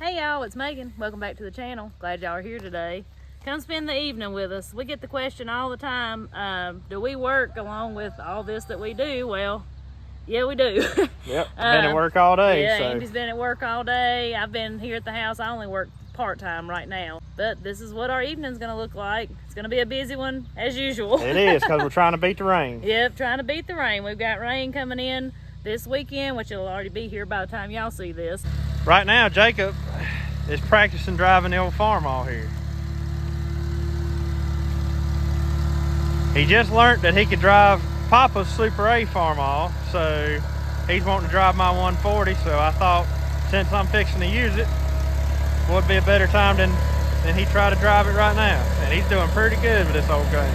Hey y'all, it's Megan. Welcome back to the channel. Glad y'all are here today. Come spend the evening with us. We get the question all the time, do we work along with all this that we do? Well, yeah, we do. Yep, been at work all day. Yeah, so. Andy's been at work all day. I've been here at the house. I only work part-time right now. But this is what our evening's gonna look like. It's gonna be a busy one as usual. It is, because we're trying to beat the rain. Yep, trying to beat the rain. We've got rain coming in this weekend, which will already be here by the time y'all see this. Right now, Jacob is practicing driving the old farm-all here. He just learned that he could drive Papa's Super A farm-all, so he's wanting to drive my 140, so I thought since I'm fixing to use it, would be a better time than he try to drive it right now. And he's doing pretty good with this old gun.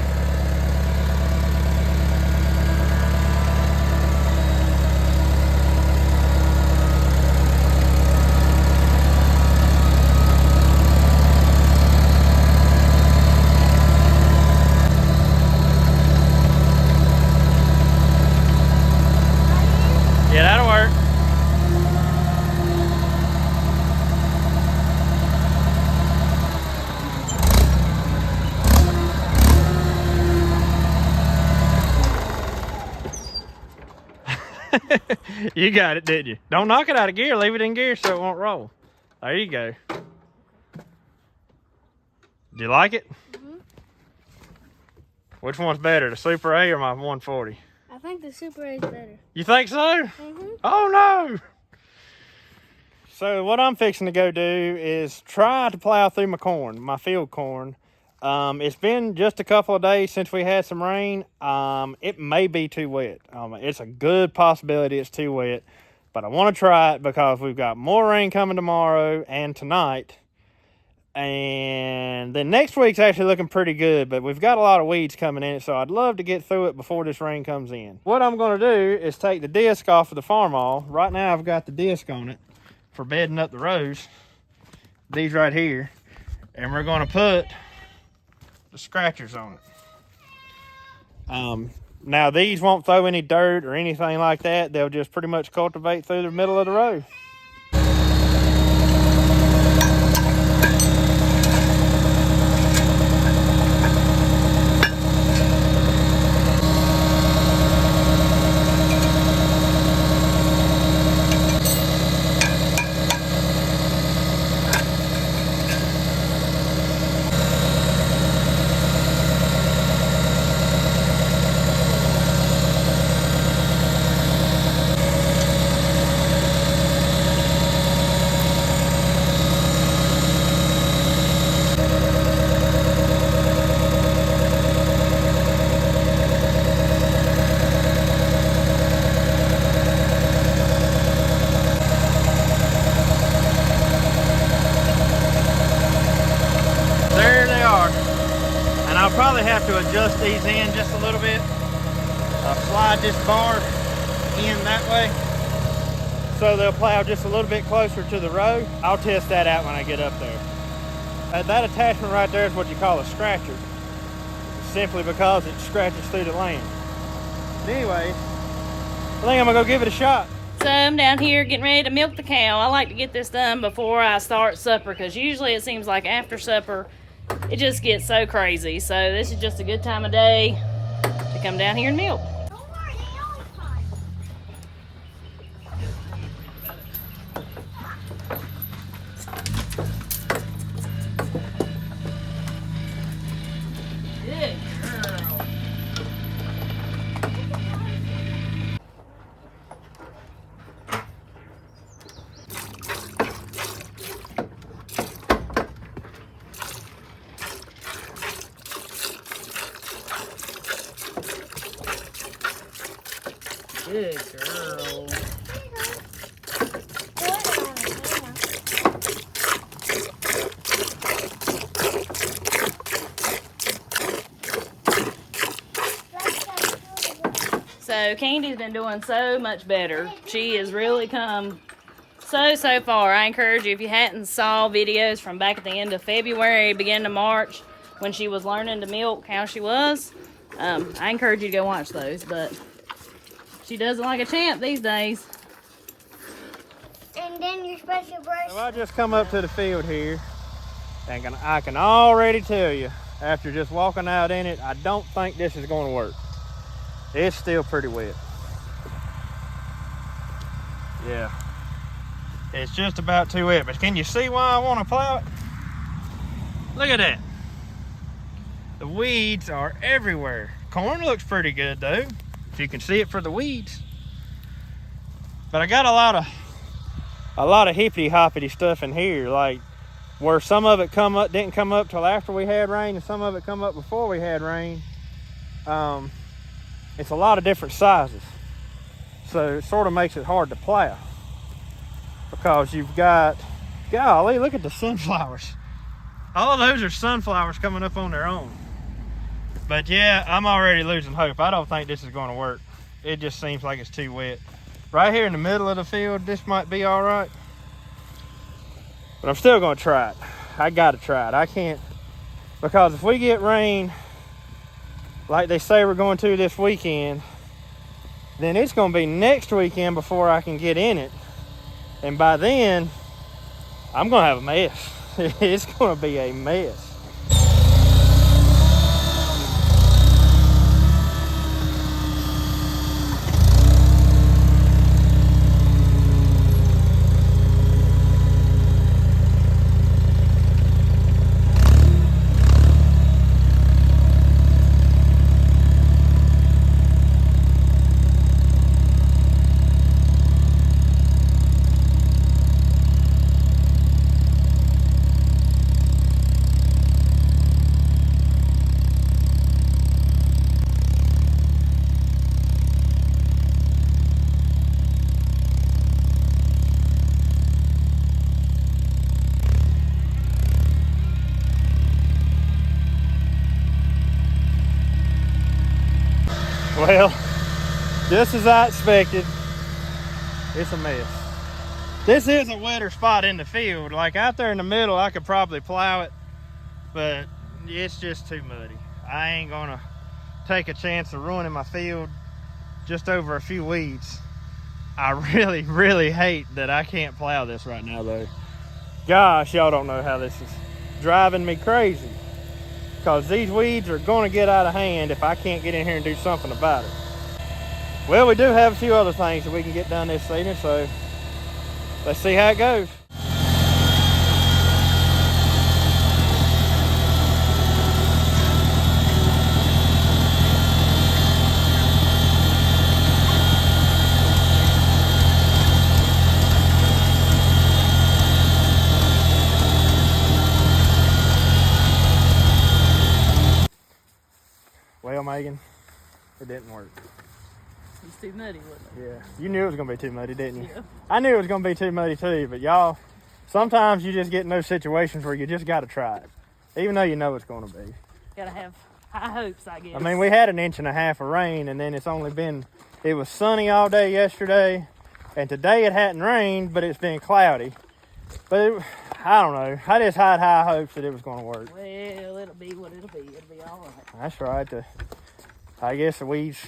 Yeah, that'll work. You got it, didn't you? Don't knock it out of gear. Leave it in gear so it won't roll. There you go. Do you like it? Mm-hmm. Which one's better, the Super A or my 140? I think the Super A is better. You think so? Mm-hmm. Oh no! So what I'm fixing to go do is try to plow through my corn, my field corn. It's been just a couple of days since we had some rain. It may be too wet. It's a good possibility it's too wet, but I want to try it because we've got more rain coming tomorrow and tonight. And then next week's actually looking pretty good, but we've got a lot of weeds coming in it, so I'd love to get through it before this rain comes in. What I'm going to do is take the disc off of the farm-all. Right now I've got the disc on it for bedding up the rows, these right here, and we're going to put the scratchers on it. Now these won't throw any dirt or anything like that. They'll just pretty much cultivate through the middle of the row. I'll probably have to adjust these in just a little bit. I'll slide this bar in that way so they'll plow just a little bit closer to the row. I'll test that out when I get up there. That attachment right there is what you call a scratcher, simply because it scratches through the land. But anyways, I think I'm gonna go give it a shot. So I'm down here getting ready to milk the cow. I like to get this done before I start supper because usually it seems like after supper it just gets so crazy. So this is just a good time of day to come down here and milk. Good girl. Good girl. So Candy's been doing so much better. She has really come so far. I encourage you, if you hadn't saw videos from back at the end of February, beginning of March, when she was learning to milk, how she was, I encourage you to go watch those. But she does it like a champ these days. And And then your special brush. So I just come up to the field here, and I can already tell you, after just walking out in it, I don't think this is going to work. It's still pretty wet. Yeah. It's just about too wet, but can you see why I want to plow it? Look at that. The weeds are everywhere. Corn looks pretty good though, if you can see it for the weeds. But I got a lot of hippity hoppity stuff in here, like where some of it didn't come up till after we had rain, and some of it come up before we had rain. It's a lot of different sizes, so it sort of makes it hard to plow because you've got, golly, look at the sunflowers. All of those are sunflowers coming up on their own. But yeah, I'm already losing hope. I don't think this is going to work. It just seems like it's too wet. Right here in the middle of the field, this might be all right. But I'm still going to try it. I got to try it. I can't, because if we get rain like they say we're going to this weekend, then it's going to be next weekend before I can get in it. And by then, I'm going to have a mess. It's going to be a mess. Well, just as I expected, it's a mess. This is a wetter spot in the field. Like out there in the middle, I could probably plow it, but it's just too muddy. I ain't gonna take a chance of ruining my field just over a few weeds. I really, really hate that I can't plow this right now though. Gosh, y'all don't know how this is driving me crazy. Because these weeds are going to get out of hand if I can't get in here and do something about it. Well, we do have a few other things that we can get done this season, so let's see how it goes. Well, Megan, it didn't work. It's too muddy, wasn't it? Yeah, you knew it was going to be too muddy, didn't you? Yeah. I knew it was going to be too muddy too, but y'all, sometimes you just get in those situations where you just got to try it, even though you know it's going to be. Gotta have high hopes, I guess. I mean, we had 1.5 inches of rain, and then it was sunny all day yesterday, and today it hadn't rained, but it's been cloudy. But I don't know. I just had high hopes that it was going to work. Well, it'll be what it'll be. It'll be all right. That's right. I guess the weeds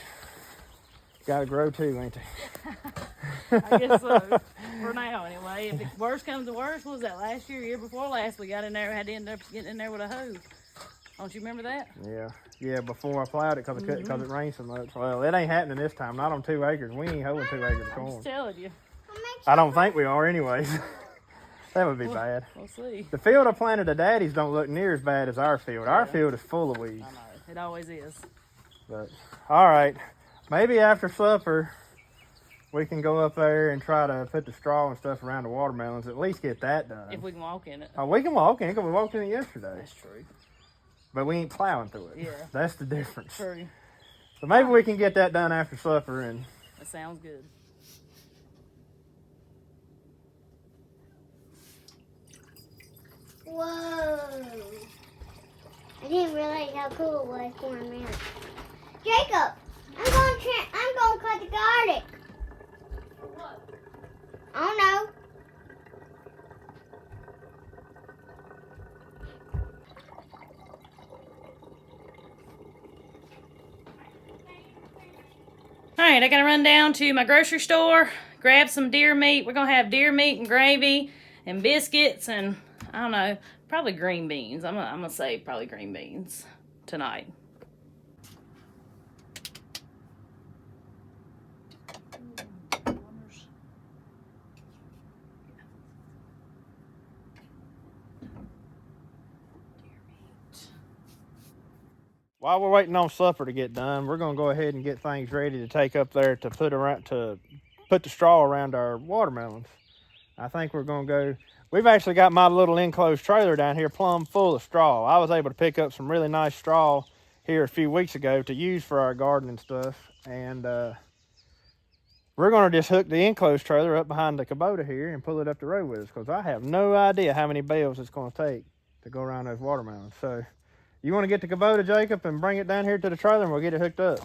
got to grow too, ain't they? I guess so. For now, anyway. If it worse comes to worse, what was that last year before last? We got in there, had to end up getting in there with a hose. Don't you remember that? Yeah. Before I plowed it, because it rained so much. Well, it ain't happening this time. Not on 2 acres. We ain't holding 2 acres of corn. I'm just telling you. I don't think we are, anyways. That would be bad. We'll see. The field I planted the daddies don't look near as bad as our field. Our field is full of weeds. I know. It always is. But all right, maybe after supper we can go up there and try to put the straw and stuff around the watermelons. At least get that done. If we can walk in it. Oh, we can walk in it because we walked in it yesterday. That's true. But we ain't plowing through it. Yeah. That's the difference. True. So maybe we can get that done after supper. And that sounds good. Whoa. I didn't realize how cool it was for a minute. Jacob, I'm going to cut the garlic. For what? I don't know. All right, I got to run down to my grocery store, grab some deer meat. We're gonna have deer meat and gravy and biscuits and I don't know, probably green beans. I'm gonna say probably green beans tonight. While we're waiting on supper to get done, we're gonna go ahead and get things ready to take up there to put the straw around our watermelons. I think we're gonna go. We've actually got my little enclosed trailer down here plumb full of straw. I was able to pick up some really nice straw here a few weeks ago to use for our garden and stuff. And we're gonna just hook the enclosed trailer up behind the Kubota here and pull it up the road with us, because I have no idea how many bales it's gonna take to go around those watermelons. So you want to get the Kubota, Jacob, and bring it down here to the trailer and we'll get it hooked up.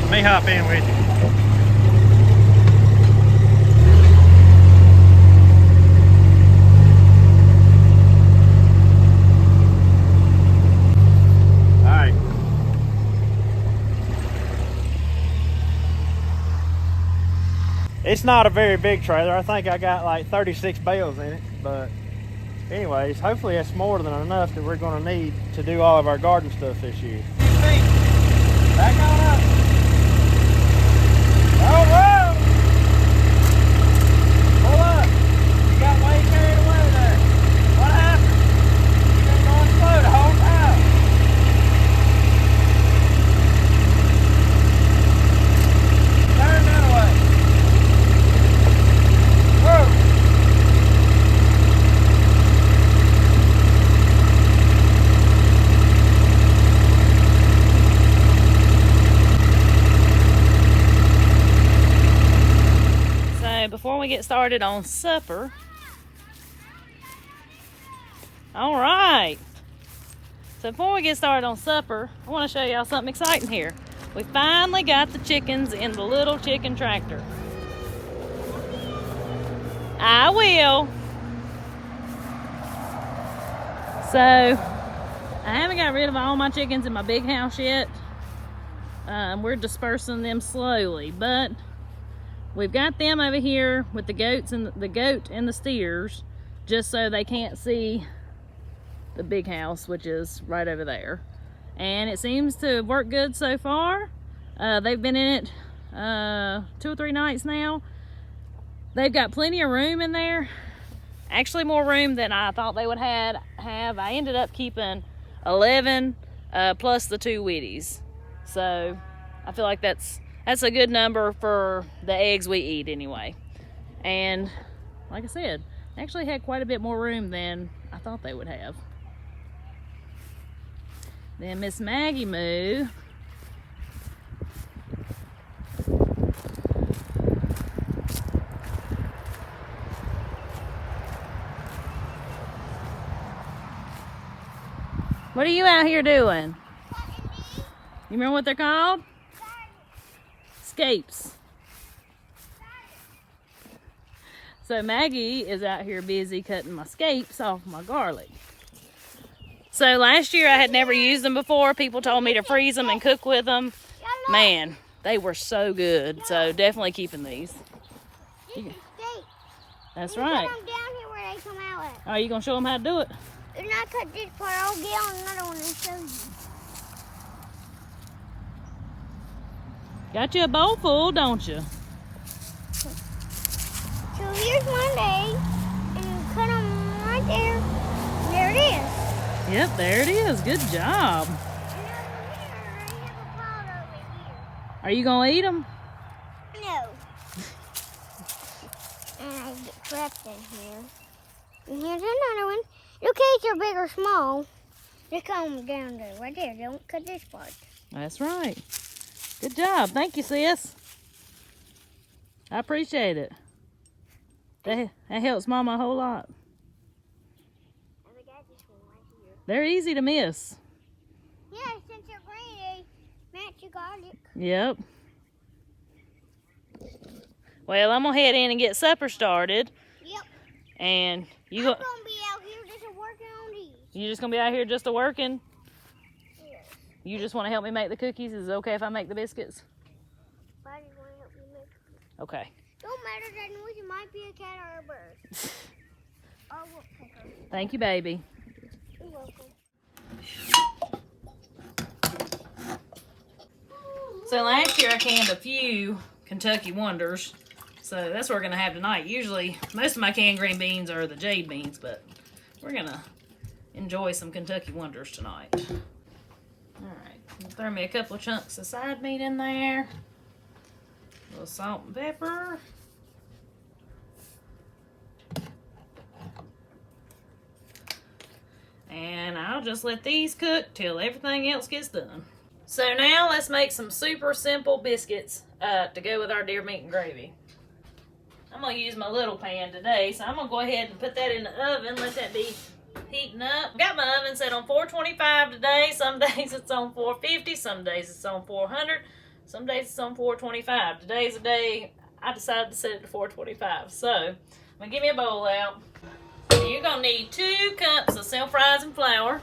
Let me hop in with you. It's not a very big trailer. I think I got like 36 bales in it. But anyways, hopefully that's more than enough that we're going to need to do all of our garden stuff this year. Back on up. Oh, whoa! Pull up. You got way carried away there. What happened? You've been going slow the whole time. Turn that way. So before we get started on supper, all right. So before we get started on supper, I want to show y'all something exciting here. We finally got the chickens in the little chicken tractor. I will. So, I haven't got rid of all my chickens in my big house yet. We're dispersing them slowly, but we've got them over here with the goats and the goat and the steers, just so they can't see the big house, which is right over there. And it seems to have worked good so far. They've been in it 2 or 3 nights now. They've got plenty of room in there. Actually more room than I thought they would have. I ended up keeping 11 plus the 2 Wheaties. So I feel like that's a good number for the eggs we eat anyway. And like I said, they actually had quite a bit more room than I thought they would have. Then Miss Maggie Moo, what are you out here doing? You remember what they're called? Scapes. So Maggie is out here busy cutting my scapes off my garlic. So last year I had never used them before. People told me to freeze them and cook with them. Man, they were so good. So definitely keeping these. That's right. Put them down here where they come out at. Are you gonna show them how to do it? And I cut this part. I'll get on another one and show you. Got you a bowl full, don't you? So here's one day, and you cut them right there. There it is. Yep, there it is. Good job. And over here, I have a pot over here. Are you gonna eat them? No. And I get trapped in here. And here's another one. Okay, they're big or small. Just cut them down there, right there. Don't cut this part. That's right. Good job. Thank you, sis. I appreciate it. That helps Mama a whole lot. And I got this one right here. They're easy to miss. Yeah, since they're green, they match your garlic. Yep. Well, I'm going to head in and get supper started. Yep. And You I'm gonna be out here just working on these. You just gonna be out here just a working? Yes. You just want to help me make the cookies? Is it okay if I make the biscuits? Why do you want to help me make them? Okay. Don't matter that noise. It might be a cat or a bird. Or a woodpecker. Thank you, baby. You're welcome. So last year I canned a few Kentucky Wonders. So that's what we're going to have tonight. Usually, most of my canned green beans are the jade beans, but we're going to enjoy some Kentucky Wonders tonight. Alright, throw me a couple of chunks of side meat in there. A little salt and pepper. And I'll just let these cook till everything else gets done. So now let's make some super simple biscuits to go with our deer meat and gravy. I'm going to use my little pan today, so I'm going to go ahead and put that in the oven, let that be heating up. Got my oven set on 425 today. Some days it's on 450, some days it's on 400, some days it's on 425. Today's the day I decided to set it to 425. So I'm going to get me a bowl out. You're going to need 2 cups of self-rising flour.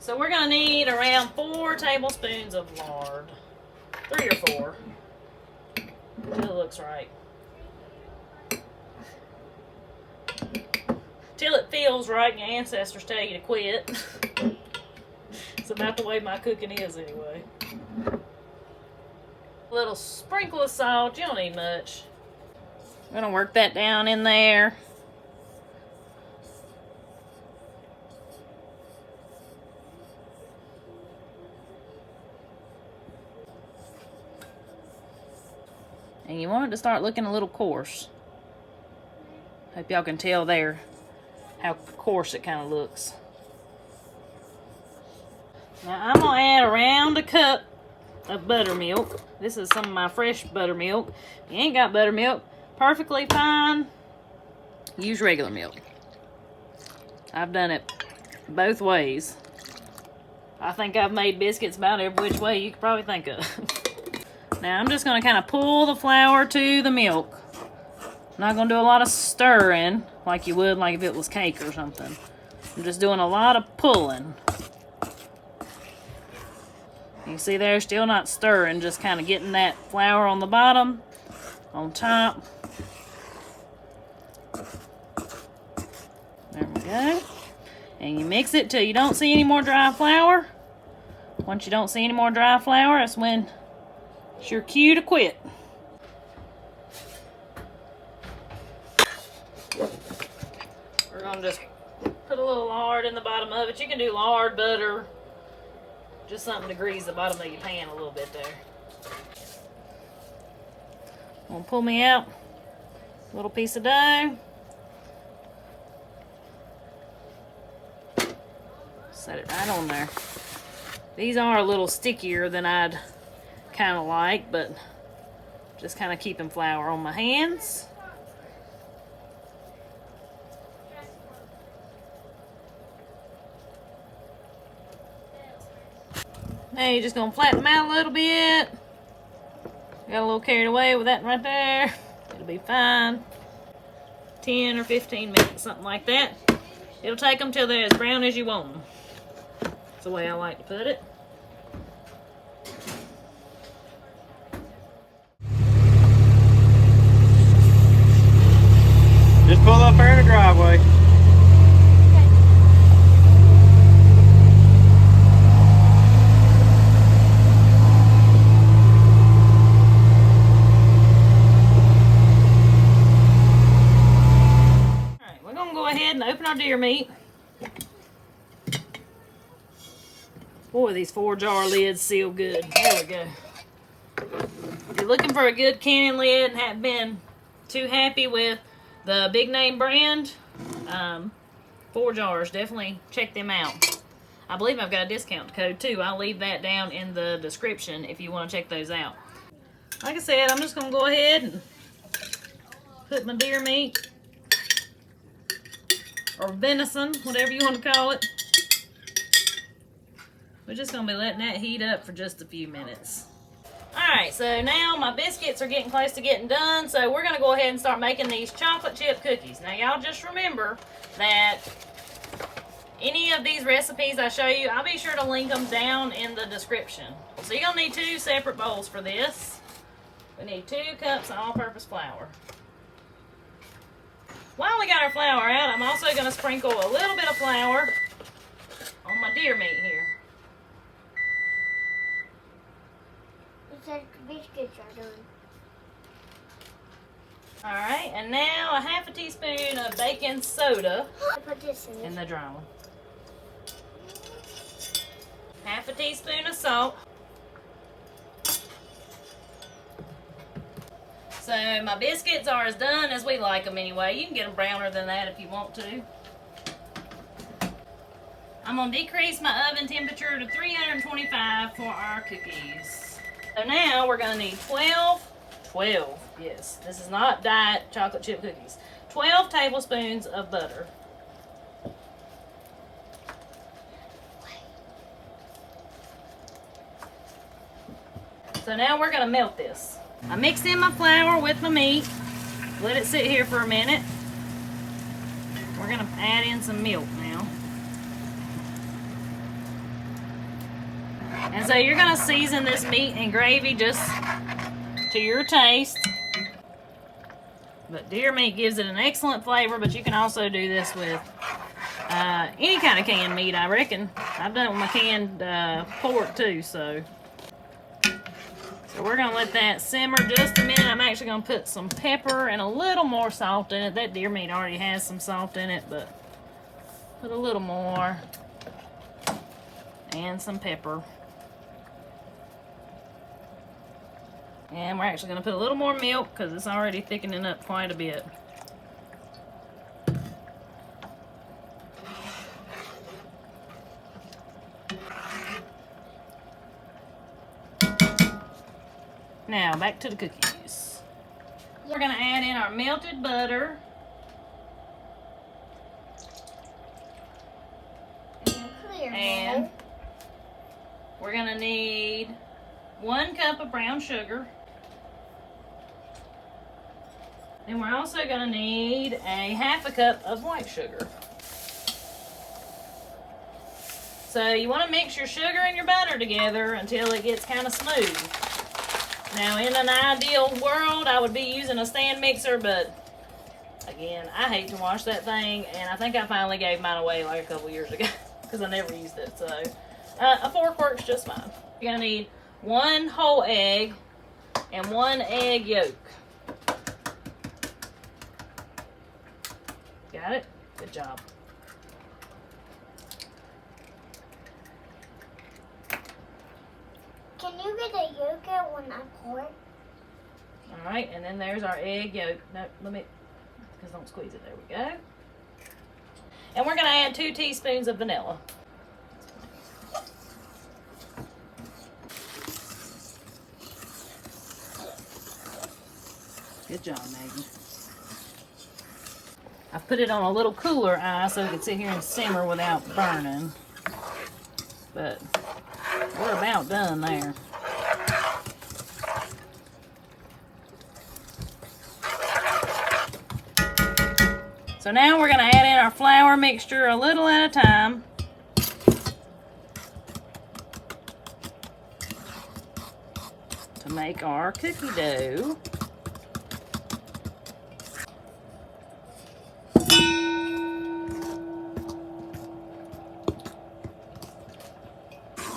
So we're going to need around 4 tablespoons of lard. 3 or 4. It looks right. Till it feels right and your ancestors tell you to quit. It's about the way my cooking is anyway. A little sprinkle of salt. You don't need much. I'm going to work that down in there. And you want it to start looking a little coarse. Hope y'all can tell there how coarse it kind of looks. Now I'm going to add around a cup of buttermilk. This is some of my fresh buttermilk. If you ain't got buttermilk, perfectly fine. Use regular milk. I've done it both ways. I think I've made biscuits about every which way you could probably think of. Now I'm just going to kind of pull the flour to the milk. I'm not going to do a lot of stirring like you would like if it was cake or something. I'm just doing a lot of pulling. You see there, still not stirring, just kind of getting that flour on the bottom, on top. There we go. And you mix it till you don't see any more dry flour. Once you don't see any more dry flour, that's when it's your cue to quit. We're going to just put a little lard in the bottom of it. You can do lard, butter, just something to grease the bottom of your pan a little bit there. I'm going to pull me out a little piece of dough. Set it right on there. These are a little stickier than I'd kind of like, but just kind of keeping flour on my hands. Now you're just gonna flatten them out a little bit. Got a little carried away with that right there. It'll be fine. 10 or 15 minutes, something like that. It'll take them till they're as brown as you want them. That's the way I like to put it. Just pull up there in the driveway. Alright, we're going to go ahead and open our deer meat. Boy, these 4-jar lids seal good. There we go. If you're looking for a good canning lid and haven't been too happy with the big name brand, 4 jars, definitely check them out. I believe I've got a discount code too. I'll leave that down in the description if you want to check those out. Like I said, I'm just going to go ahead and put my deer meat, or venison, whatever you want to call it. We're just going to be letting that heat up for just a few minutes. Alright, so now my biscuits are getting close to getting done, so we're going to go ahead and start making these chocolate chip cookies. Now y'all just remember that any of these recipes I show you, I'll be sure to link them down in the description. So you're going to need 2 separate bowls for this. We need 2 cups of all-purpose flour. While we got our flour out, I'm also going to sprinkle a little bit of flour on my deer meat here. Biscuits are done. Alright, and now a half a teaspoon of baking soda I put this in. in the dry one. Half a teaspoon of salt. So my biscuits are as done as we like them anyway. You can get them browner than that if you want to. I'm going to decrease my oven temperature to 325 for our cookies. So now we're going to need 12, yes, this is not diet chocolate chip cookies, 12 tablespoons of butter. So now we're going to melt this. I mixed in my flour with my meat, let it sit here for a minute. We're going to add in some milk now. And so you're going to season this meat and gravy just to your taste. But deer meat gives it an excellent flavor, but you can also do this with any kind of canned meat, I reckon. I've done it with my canned pork too, so we're going to let that simmer just a minute. I'm actually going to put some pepper and a little more salt in it. That deer meat already has some salt in it, but put a little more. And some pepper. And we're actually going to put a little more milk because it's already thickening up quite a bit. Now, back to the cookies. We're going to add in our melted butter. And we're going to need 1 cup of brown sugar. And we're also going to need a half a cup of white sugar. So you want to mix your sugar and your butter together until it gets kind of smooth. Now in an ideal world I would be using a stand mixer, but again, I hate to wash that thing, and I think I finally gave mine away like a couple years ago because I never used it. So a fork works just fine. You're going to need 1 whole egg and 1 egg yolk. Got it? Good job. Can you get the yolk out when I pour it? Alright, and then there's our egg yolk. No, let me, because don't squeeze it. There we go. And we're going to add 2 teaspoons of vanilla. Good job, Maggie. I've put it on a little cooler ice so it can sit here and simmer without burning. But we're about done there. So now we're going to add in our flour mixture a little at a time. To make our cookie dough.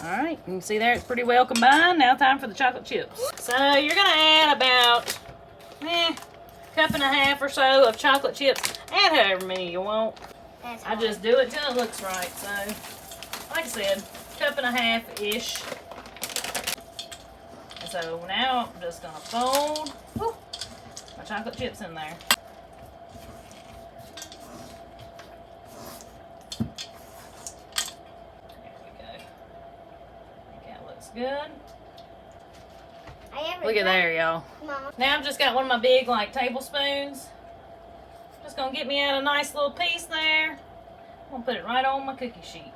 Alright, you can see there it's pretty well combined. Now time for the chocolate chips. So you're going to add about cup and a half or so of chocolate chips. Add however many you want. I just do it till it looks right. So, like I said, cup and a half-ish. So now I'm just going to fold my chocolate chips in there. Good. Look at there, y'all. Now I've just got one of my big, like, tablespoons. Just gonna get me out a nice little piece there. I'm gonna put it right on my cookie sheet.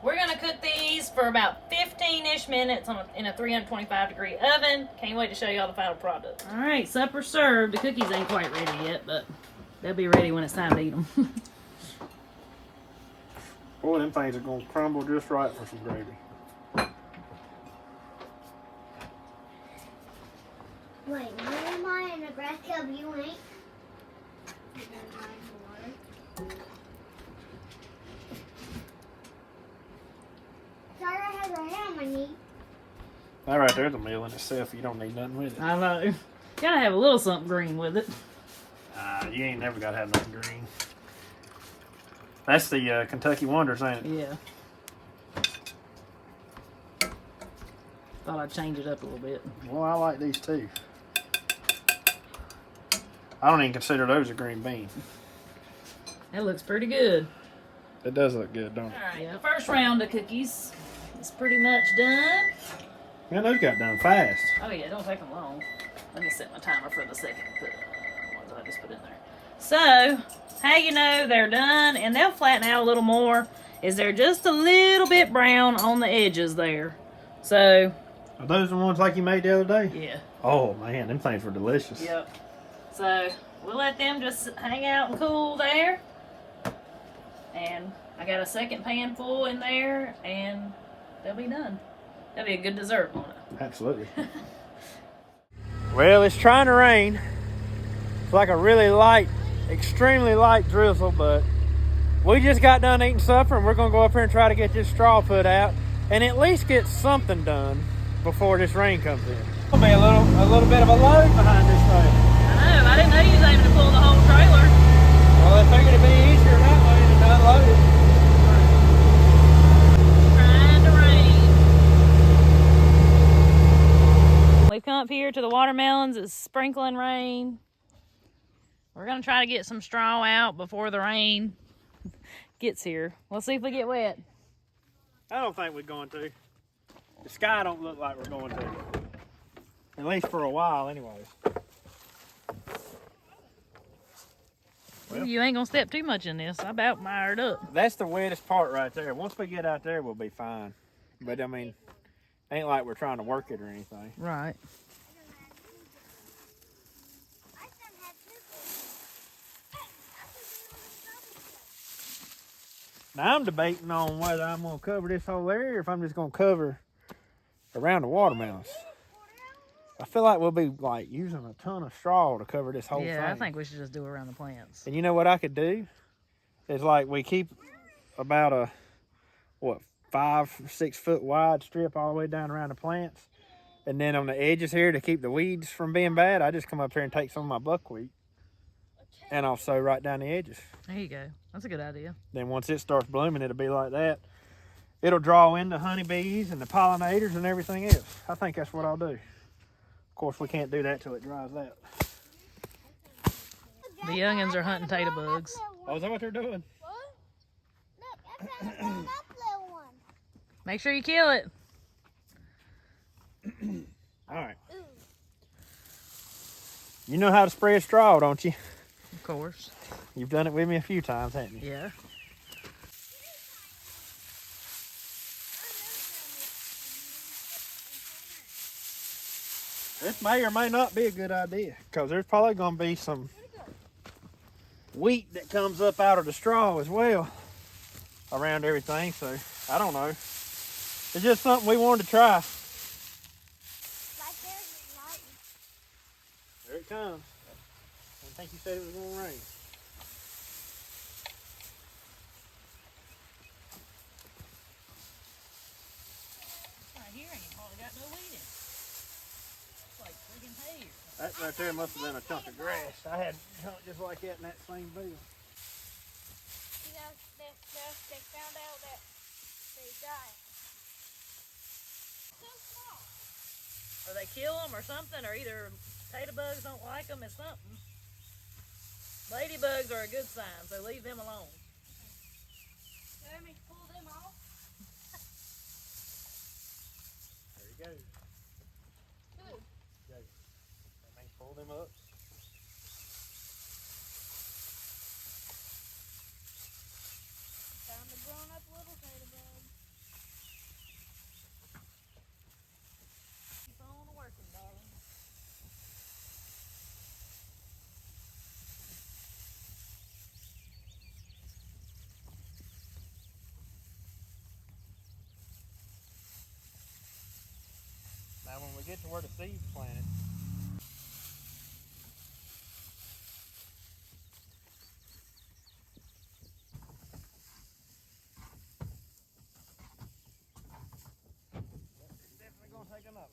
We're gonna cook these for about 15-ish minutes in a 325-degree oven. Can't wait to show you all the final product. All right, supper served. The cookies ain't quite ready yet, but they'll be ready when it's time to eat them. Boy, them things are gonna crumble just right for some gravy. Wait, where am I in Nebraska? You ain't? Sorry, I have a hair on my knee. That right there's a meal in itself. You don't need nothing with it. I know. Gotta have a little something green with it. You ain't never gotta have nothing green. That's the Kentucky Wonders, ain't it? Yeah. Thought I'd change it up a little bit. Well, I like these too. I don't even consider those a green bean. That looks pretty good. It does look good, don't it? Alright, yeah, the first round of cookies is pretty much done. Man, those got done fast. Oh yeah, don't take them long. Let me set my timer for the second ones I just put in there. So, how you know they're done, and they'll flatten out a little more, is they're just a little bit brown on the edges there. So, Are those the ones like you made the other day? yeah. Oh man, them things were delicious. Yep. So, we'll let them just hang out and cool there. And I got a second pan full in there, and they'll be done. That'll be a good dessert on it. Absolutely. Well, it's trying to rain. It's like a really light, extremely light drizzle, but we just got done eating supper, and we're gonna go up here and try to get this straw put out and at least get something done before this rain comes in. It'll be a little bit of a load behind this thing. I know, I didn't know you was able to pull the whole trailer. Well, I figured it'd be easier that way than to unload it. Trying to rain. We've come up here to the watermelons. It's sprinkling rain. We're going to try to get some straw out before the rain gets here. We'll see if we get wet. I don't think we're going to. The sky don't look like we're going to. At least for a while, anyways. Well, you ain't going to step too much in this. I about mired up. That's the wettest part right there. Once we get out there, we'll be fine. But, I mean, ain't like we're trying to work it or anything. Right. Now, I'm debating on whether I'm going to cover this whole area or if I'm just going to cover around the watermelons. I feel like we'll be, like, using a ton of straw to cover this whole thing. Yeah, I think we should just do it around the plants. And you know what I could do? Is, like, we keep about a, 5 or 6 foot wide strip all the way down around the plants. And then on the edges here, to keep the weeds from being bad, I just come up here and take some of my buckwheat. And I'll sow right down the edges. There you go. That's a good idea. Then once it starts blooming, it'll be like that. It'll draw in the honeybees and the pollinators and everything else. I think that's what I'll do. Of course, we can't do that till it dries out. The youngins are hunting tater bugs. Oh, is that what they're doing? Look, that's a little one. Make sure you kill it. All right. You know how to spread straw, don't you? Of course. You've done it with me a few times, haven't you? Yeah. This may or may not be a good idea because there's probably going to be some wheat that comes up out of the straw as well around everything. So I don't know. It's just something we wanted to try. There it comes. I think you said it was going to rain. Right here ain't hardly got no wheat in it. It's like friggin' hay. That right there must have been a chunk of grass. I had a chunk just like that in that same field. You know, they found out that they died. So small. Or they kill them or something, or either tater bugs don't like them, it's something. Ladybugs are a good sign, so leave them alone. Let me pull them off. There he goes. Good. Go. That means pull them up. Found a grown-up little tater bug. get to where the seed's planted. It's definitely gonna take another.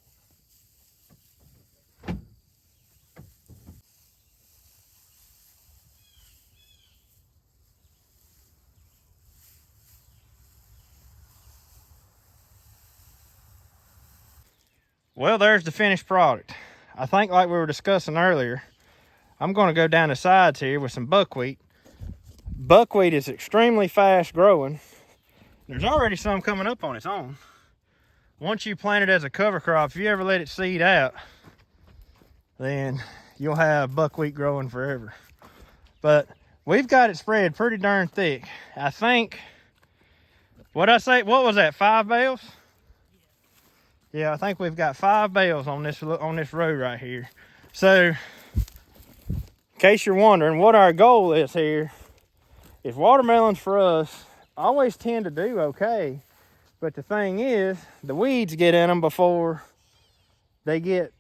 Well, there's the finished product. I think like we were discussing earlier, I'm going to go down the sides here with some buckwheat. Buckwheat is extremely fast growing. There's already some coming up on its own. Once you plant it as a cover crop, if you ever let it seed out, then you'll have buckwheat growing forever. But we've got it spread pretty darn thick. I think, what was that, 5 bales? Yeah, I think we've got 5 bales on this row right here. So, in case you're wondering what our goal is here, is watermelons for us always tend to do okay. But the thing is, the weeds get in them before they get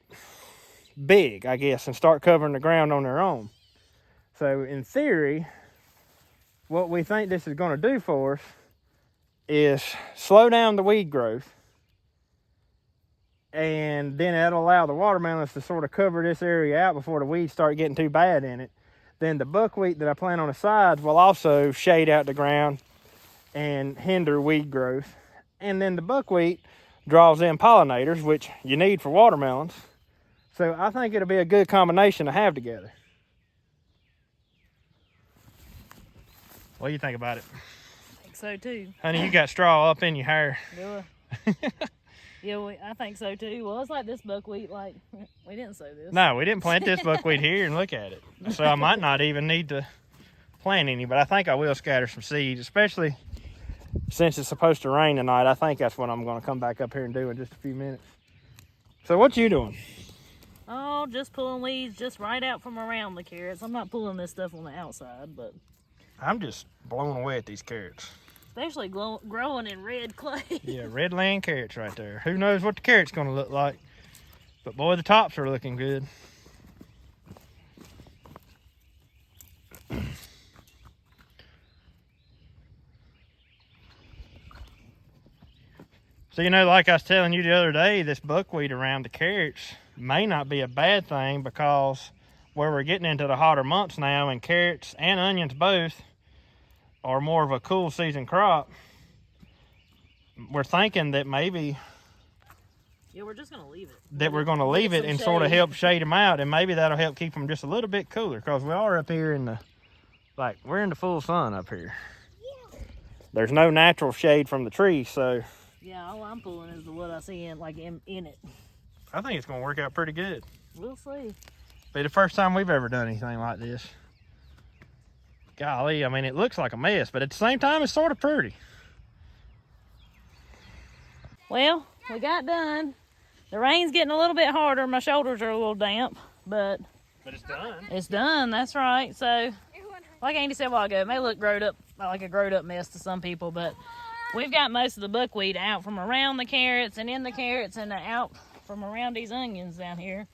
big, I guess, and start covering the ground on their own. So, in theory, what we think this is going to do for us is slow down the weed growth. And then that'll allow the watermelons to sort of cover this area out before the weeds start getting too bad in it. Then the buckwheat that I plant on the sides will also shade out the ground and hinder weed growth. And then the buckwheat draws in pollinators, which you need for watermelons. So I think it'll be a good combination to have together. What do you think about it? I think so too. Honey, you got straw up in your hair. Do I? Yeah, I think so too. Well, it's like this buckwheat, like, we didn't sow this. No, we didn't plant this buckwheat here, and look at it. So I might not even need to plant any, but I think I will scatter some seeds, especially since it's supposed to rain tonight. I think that's what I'm going to come back up here and do in just a few minutes. So what you doing? Oh, just pulling weeds just right out from around the carrots. I'm not pulling this stuff on the outside, but I'm just blown away at these carrots. especially growing in red clay. Yeah, red land carrots right there. Who knows what the carrot's going to look like. But boy, the tops are looking good. So, you know, like I was telling you the other day, this buckwheat around the carrots may not be a bad thing, because where we're getting into the hotter months now, and carrots and onions both are more of a cool season crop, we're thinking that maybe Yeah, we're just going to leave it. that we're going to leave it and sort of help shade them out, and maybe that'll help keep them just a little bit cooler, because we are up here in the, like, we're in the full sun up here. Yeah. There's no natural shade from the trees, so Yeah, all I'm pulling is what I see in it. I think it's going to work out pretty good. We'll see. Be the first time we've ever done anything like this. Golly, I mean, it looks like a mess, but at the same time, it's sort of pretty. Well, we got done. The rain's getting a little bit harder. My shoulders are a little damp, but it's done. It's done, that's right. So, like Andy said a while ago, it may look growed up, like a growed up mess to some people, but we've got most of the buckwheat out from around the carrots and in the carrots, and out from around these onions down here.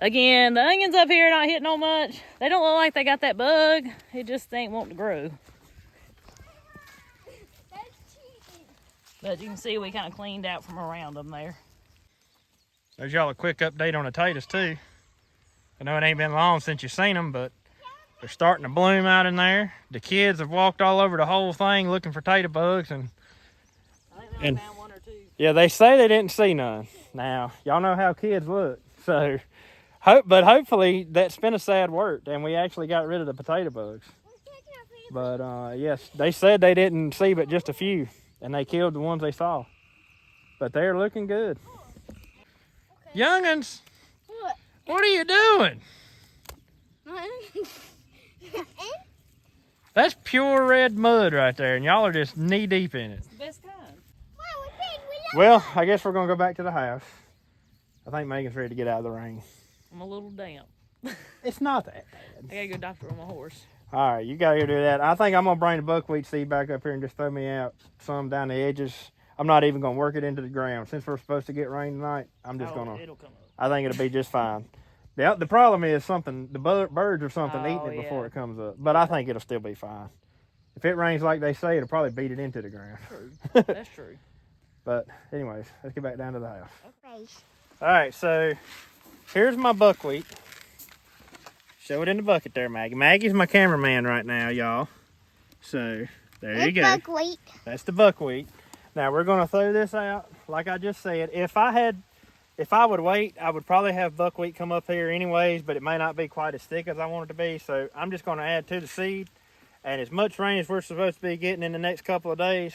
Again, the onions up here are not hitting on much. They don't look like they got that bug. It just ain't wanting to grow. But you can see we kind of cleaned out from around them there. There's y'all a quick update on the potatoes too. I know it ain't been long since you've seen them, but they're starting to bloom out in there. The kids have walked all over the whole thing looking for tater bugs, and I think they found one or two. Yeah, they say they didn't see none. Now, y'all know how kids look, so but hopefully that spinosad worked and we actually got rid of the potato bugs. But yes, they said they didn't see but just a few, and they killed the ones they saw. But they're looking good. Okay. Young'uns, what are you doing? That's pure red mud right there, and y'all are just knee deep in it. It's the best kind. Well, I guess we're gonna go back to the house. I think Megan's ready to get out of the rain. I'm a little damp. It's not that bad. I gotta go doctor on my horse. All right, you gotta go do that. I think I'm gonna bring the buckwheat seed back up here and just throw me out some down the edges. I'm not even going to work it into the ground. Since we're supposed to get rain tonight, I'm just going to, It'll come up. I think it'll be just fine. The problem is the birds or something eating it before it comes up. But I think it'll still be fine. If it rains like they say, it'll probably beat it into the ground. True. That's true. But anyways, let's get back down to the house. Okay. All right, so here's my buckwheat. Show it in the bucket there, Maggie. Maggie's my cameraman right now, y'all. So there you go. Buckwheat. That's the buckwheat. Now we're gonna throw this out. Like I just said, if I would wait, I would probably have buckwheat come up here anyways, but it may not be quite as thick as I want it to be. So I'm just gonna add to the seed. And as much rain as we're supposed to be getting in the next couple of days,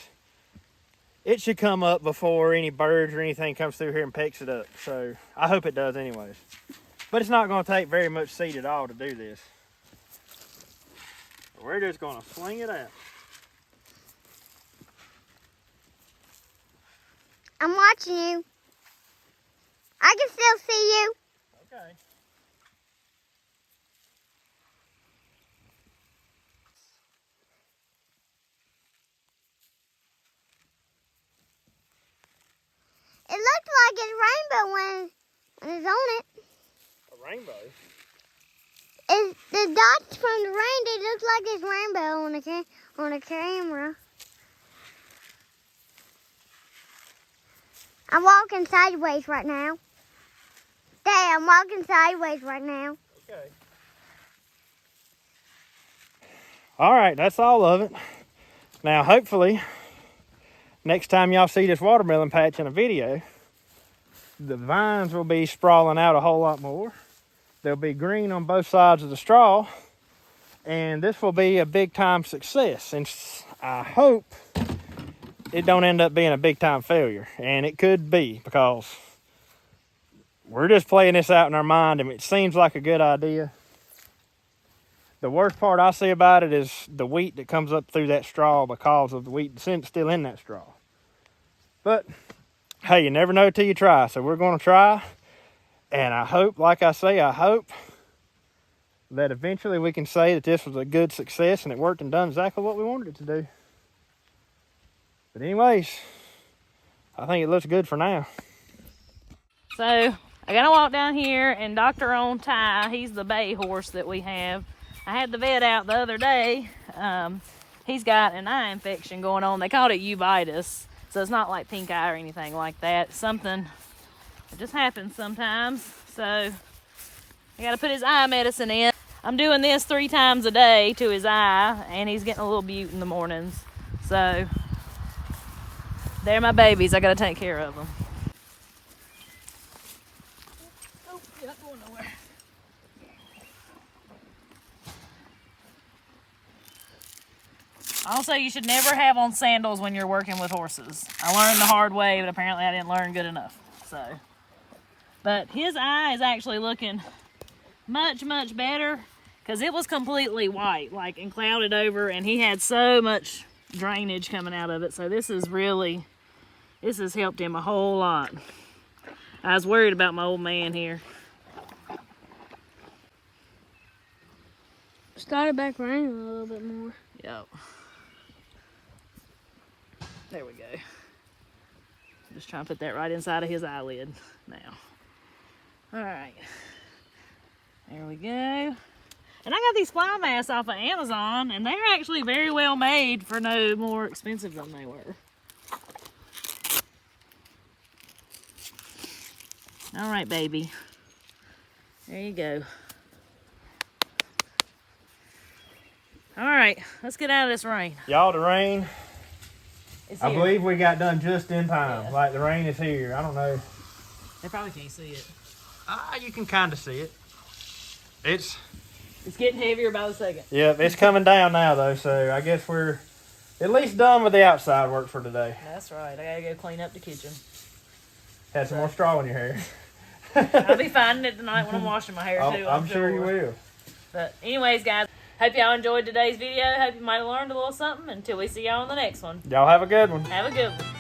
it should come up before any birds or anything comes through here and picks it up. So I hope it does anyways. But it's not going to take very much seed at all to do this. We're just going to fling it out. I'm watching you. I can still see you. Okay. It looked like it's rainbow when it's on it. A rainbow? It's the dots from the rain. It looks like it's rainbow on a camera. I'm walking sideways right now. Dad, I'm walking sideways right now. Okay. All right, that's all of it. Now, hopefully, next time y'all see this watermelon patch in a video, the vines will be sprawling out a whole lot more. They'll be green on both sides of the straw, and this will be a big time success. And I hope it don't end up being a big time failure, and it could be, because we're just playing this out in our mind and it seems like a good idea. The worst part I see about it is the wheat that comes up through that straw because of the wheat still in that straw. But hey, you never know till you try, so we're going to try. And I hope, like I say, I hope that eventually we can say that this was a good success and it worked and done exactly what we wanted it to do. But anyways, I think it looks good for now. So I gotta walk down here and Dr. On Ty, he's the bay horse that we have. I had the vet out the other day. He's got an eye infection going on. They called it uveitis. So it's not like pink eye or anything like that. Something that just happens sometimes. So I gotta put his eye medicine in. I'm doing this 3 times a day to his eye, and he's getting a little bute in the mornings. So they're my babies. I gotta take care of them. Oh, you're not going nowhere. Also, you should never have on sandals when you're working with horses. I learned the hard way, but apparently I didn't learn good enough. So, but his eye is actually looking much, much better, because it was completely white, like, and clouded over, and he had so much drainage coming out of it. So this has helped him a whole lot. I was worried about my old man here. Started back raining a little bit more. Yep. There we go. Just trying to put that right inside of his eyelid now. All right. There we go. And I got these fly masks off of Amazon, and they're actually very well made for no more expensive than they were. All right, baby. There you go. All right, let's get out of this rain. Y'all, the rain, I Here. believe we got done just in time. Yeah. Like, the rain is here. I don't know. They probably can't see it. You can kind of see it. It's getting heavier by the second. Yeah, it's coming down now, though, so I guess we're at least done with the outside work for today. That's right. I gotta go clean up the kitchen. Had some more straw in your hair. I'll be finding it tonight when I'm washing my hair, too. I'm sure you will. But anyways, guys, hope y'all enjoyed today's video. Hope you might have learned a little something. Until we see y'all on the next one. Y'all have a good one. Have a good one.